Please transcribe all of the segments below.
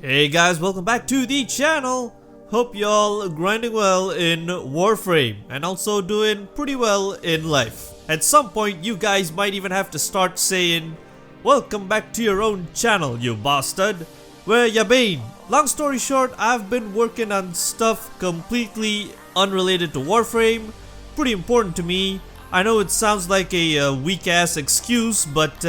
Hey guys, welcome back to the channel. Hope y'all grinding well in Warframe and also doing pretty well in life. At some point you guys might even have to start saying, welcome back to your own channel, you bastard. Where ya been? Long story short, I've been working on stuff completely unrelated to Warframe. Pretty important to me. I know it sounds like a weak ass excuse, but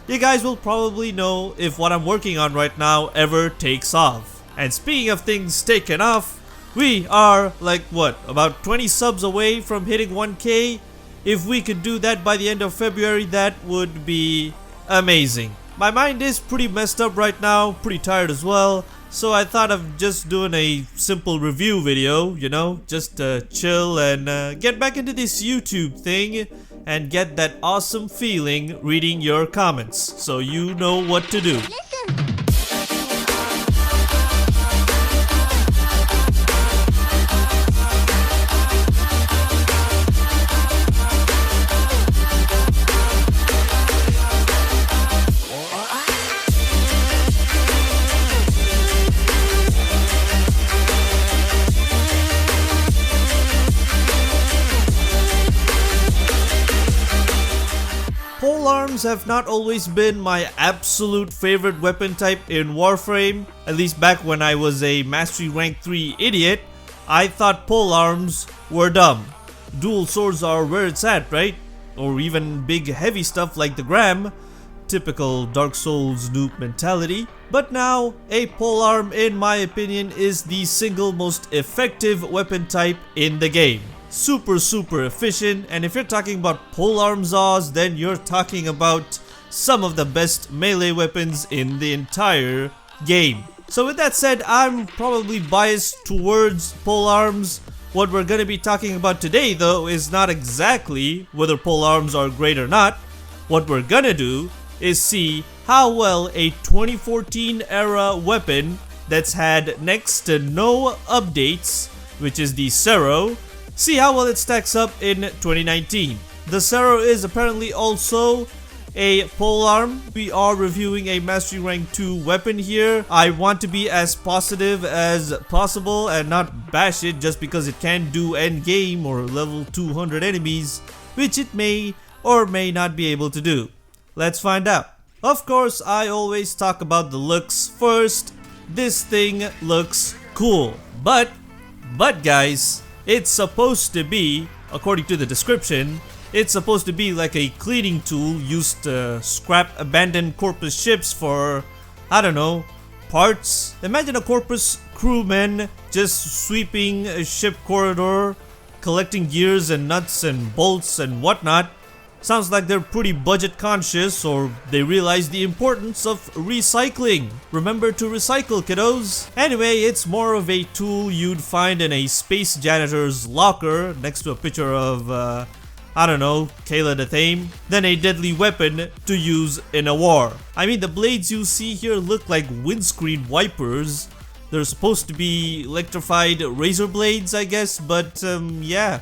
you guys will probably know if what I'm working on right now ever takes off. And speaking of things taking off, we are like about 20 subs away from hitting 1K. If we could do that by the end of February, that would be amazing. My mind is pretty messed up right now, pretty tired as well. So I thought of just doing a simple review video, you know, just chill and get back into this YouTube thing and get that awesome feeling reading your comments, so you know what to do. Polearms have not always been my absolute favorite weapon type in Warframe. At least back when I was a Mastery Rank 3 idiot, I thought polearms were dumb. Dual swords are where it's at, right? Or even big heavy stuff like the Gram. Typical Dark Souls noob mentality. But now, a polearm in my opinion is the single most effective weapon type in the game. Super efficient, and if you're talking about polearm Zaws, then you're talking about some of the best melee weapons in the entire game. So with that said, I'm probably biased towards polearms. What we're gonna be talking about today though is not exactly whether polearms are great or not. What we're gonna do is see how well a 2014 era weapon that's had next to no updates, which is the Serro, see how well it stacks up in 2019. The Serro is apparently also a polearm. We are reviewing a Mastery Rank 2 weapon here. I want to be as positive as possible and not bash it just because it can do endgame or level 200 enemies, which it may or may not be able to do. Let's find out. Of course, I always talk about the looks first. This thing looks cool, but guys, it's supposed to be, according to the description, it's supposed to be like a cleaning tool used to scrap abandoned Corpus ships for, I don't know, parts. Imagine a Corpus crewman just sweeping a ship corridor, collecting gears and nuts and bolts and whatnot. Sounds like they're pretty budget conscious, or they realize the importance of recycling. Remember to recycle, kiddos. Anyway, it's more of a tool you'd find in a space janitor's locker next to a picture of, I don't know, Kayla the Thame, than a deadly weapon to use in a war. I mean, the blades you see here look like windscreen wipers. They're supposed to be electrified razor blades, I guess, but yeah.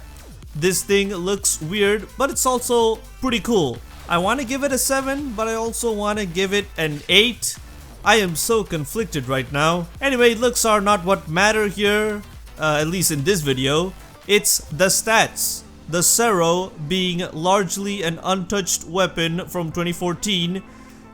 This thing looks weird, but it's also pretty cool. I want to give it a 7, but I also want to give it an 8. I am so conflicted right now. Anyway, looks are not what matter here, at least in this video. It's the stats. The Serro being largely an untouched weapon from 2014,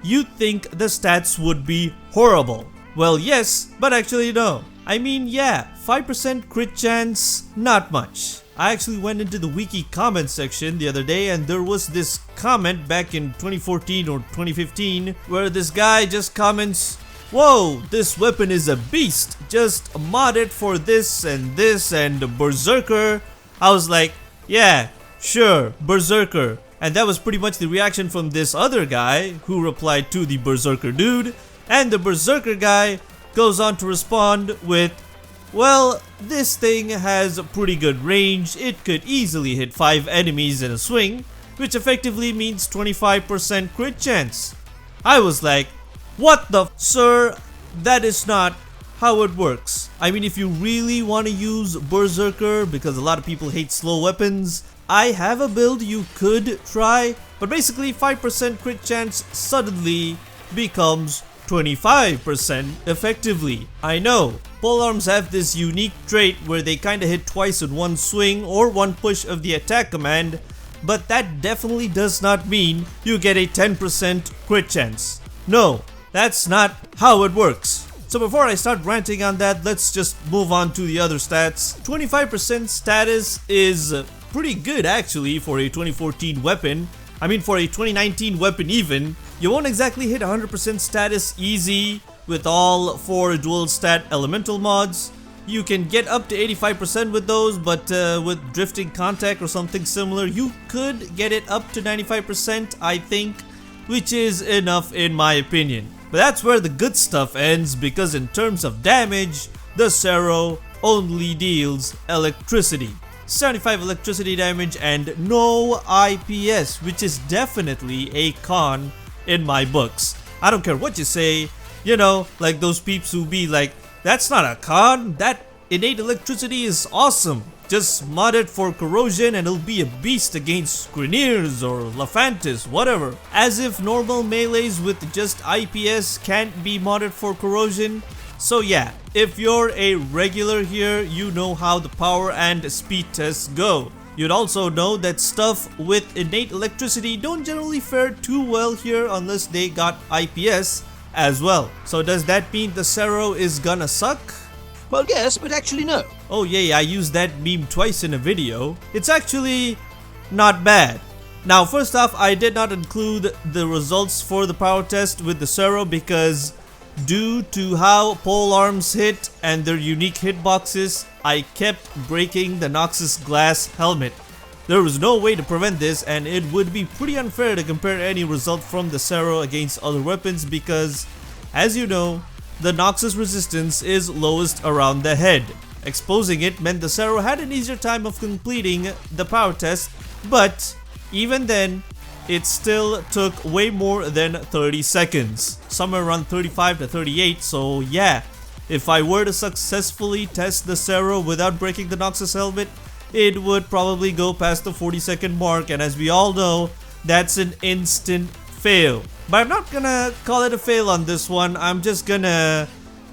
you'd think the stats would be horrible. Well, yes, but actually no. I mean, yeah, 5% crit chance, not much. I actually went into the wiki comment section the other day and there was this comment back in 2014 or 2015 where this guy just comments, "Whoa, this weapon is a beast, just mod it for this and Berserker." I was like, yeah, sure, Berserker. And that was pretty much the reaction from this other guy who replied to the Berserker dude, and the Berserker guy goes on to respond with, well, this thing has a pretty good range. It could easily hit 5 enemies in a swing, which effectively means 25% crit chance. I was like, what the sir? That is not how it works. I mean, if you really want to use Berserker, because a lot of people hate slow weapons, I have a build you could try, but basically 5% crit chance suddenly becomes 25% effectively. I know, polearms have this unique trait where they kinda hit twice in one swing or one push of the attack command, but that definitely does not mean you get a 10% crit chance. No, that's not how it works. So before I start ranting on that, let's just move on to the other stats. 25% status is pretty good actually for a 2014 weapon. I mean, for a 2019 weapon even. You won't exactly hit 100% status easy with all 4 dual stat elemental mods. You can get up to 85% with those, but with drifting contact or something similar, you could get it up to 95%, I think, which is enough in my opinion. But that's where the good stuff ends, because in terms of damage, the Serro only deals electricity. 75 electricity damage and no IPS, which is definitely a con in my books. I don't care what you say, you know, like those peeps who be like, that's not a con, that innate electricity is awesome. Just mod it for corrosion and it'll be a beast against Grineers or Lephantis, whatever. As if normal melees with just IPS can't be modded for corrosion. So yeah, if you're a regular here, you know how the power and speed tests go. You'd also know that stuff with innate electricity don't generally fare too well here unless they got IPS as well. So does that mean the Serro is gonna suck? Well, yes, but actually no. Oh yeah, I used that meme twice in a video. It's actually not bad. Now first off, I did not include the results for the power test with the Serro because due to how polearms hit and their unique hitboxes, I kept breaking the Noxus glass helmet. There was no way to prevent this, and it would be pretty unfair to compare any result from the Serro against other weapons because, as you know, the Noxus resistance is lowest around the head. Exposing it meant the Serro had an easier time of completing the power test, but even then, it still took way more than 30 seconds. Somewhere around 35 to 38, so yeah. If I were to successfully test the Serro without breaking the Noxus helmet, it would probably go past the 40-second mark, and as we all know, that's an instant fail. But I'm not gonna call it a fail on this one, I'm just gonna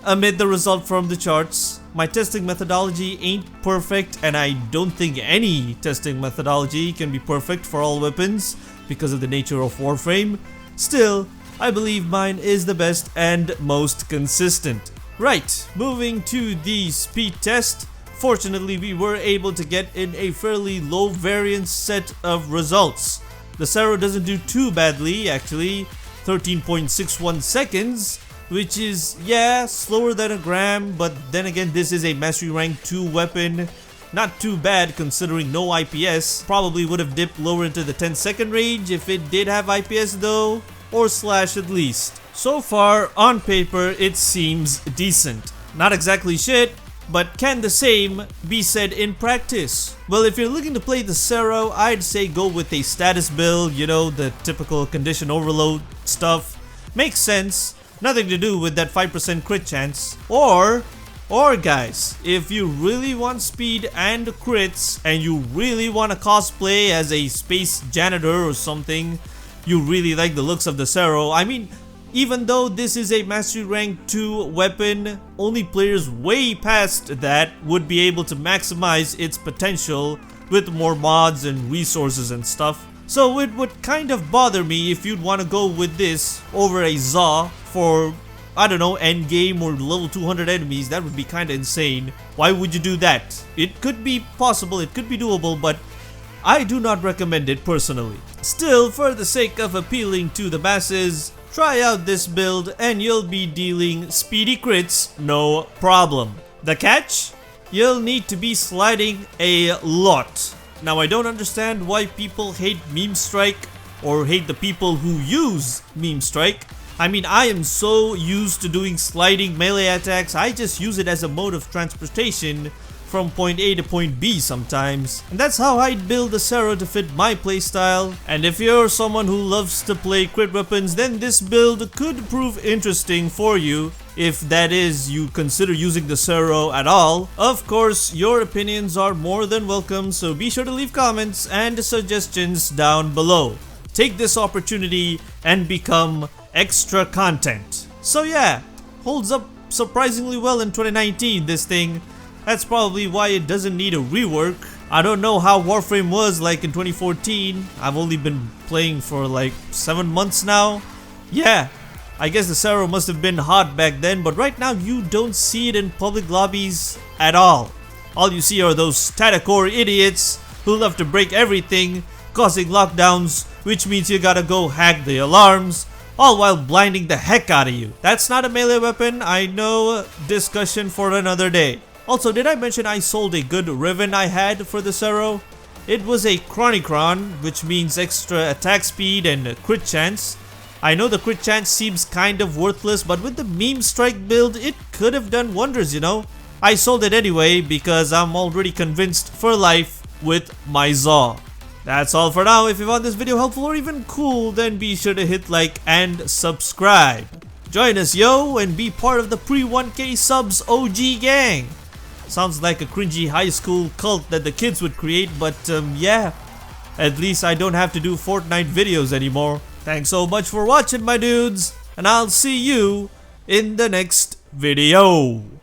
omit the result from the charts. My testing methodology ain't perfect, and I don't think any testing methodology can be perfect for all weapons because of the nature of Warframe. Still, I believe mine is the best and most consistent. Right, moving to the speed test. Fortunately, we were able to get in a fairly low variance set of results. The Serro doesn't do too badly, actually. 13.61 seconds, which is, yeah, slower than a gram, but then again, this is a Mastery Rank 2 weapon. Not too bad considering no IPS. Probably would have dipped lower into the 10-second range if it did have IPS though, or slash at least. So far, on paper, it seems decent. Not exactly shit, but can the same be said in practice? Well, if you're looking to play the Serro, I'd say go with a status build, you know, the typical condition overload stuff. Makes sense. Nothing to do with that 5% crit chance. Or guys, if you really want speed and crits and you really want to cosplay as a space janitor or something, you really like the looks of the Serro. I mean, even though this is a Mastery Rank 2 weapon, only players way past that would be able to maximize its potential with more mods and resources and stuff. So it would kind of bother me if you'd want to go with this over a Zaw for, I don't know, endgame or level 200 enemies. That would be kinda insane. Why would you do that? It could be possible, it could be doable, but I do not recommend it personally. Still, for the sake of appealing to the masses, try out this build and you'll be dealing speedy crits no problem. The catch? You'll need to be sliding a lot. Now, I don't understand why people hate Meme Strike or hate the people who use Meme Strike. I mean, I am so used to doing sliding melee attacks, I just use it as a mode of transportation from point A to point B sometimes. And that's how I'd build the Serro to fit my playstyle. And if you're someone who loves to play crit weapons, then this build could prove interesting for you. If that is, you consider using the Serro at all. Of course, your opinions are more than welcome, so be sure to leave comments and suggestions down below. Take this opportunity and become extra content. So yeah, holds up surprisingly well in 2019, this thing. That's probably why it doesn't need a rework. I don't know how Warframe was like in 2014. I've only been playing for like 7 months now. Yeah, I guess the Serro must have been hot back then, but right now you don't see it in public lobbies at all. All you see are those Tatacore idiots who love to break everything, causing lockdowns, which means you gotta go hack the alarms, all while blinding the heck out of you. That's not a melee weapon, I know, discussion for another day. Also, did I mention I sold a good Riven I had for the Serro? It was a Chronicron, which means extra attack speed and crit chance. I know the crit chance seems kind of worthless, but with the meme strike build, it could have done wonders, you know? I sold it anyway because I'm already convinced for life with my Zaw. That's all for now. If you found this video helpful or even cool, then be sure to hit like and subscribe. Join us, yo, and be part of the pre-1K subs OG gang. Sounds like a cringy high school cult that the kids would create, but yeah, at least I don't have to do Fortnite videos anymore. Thanks so much for watching, my dudes, and I'll see you in the next video.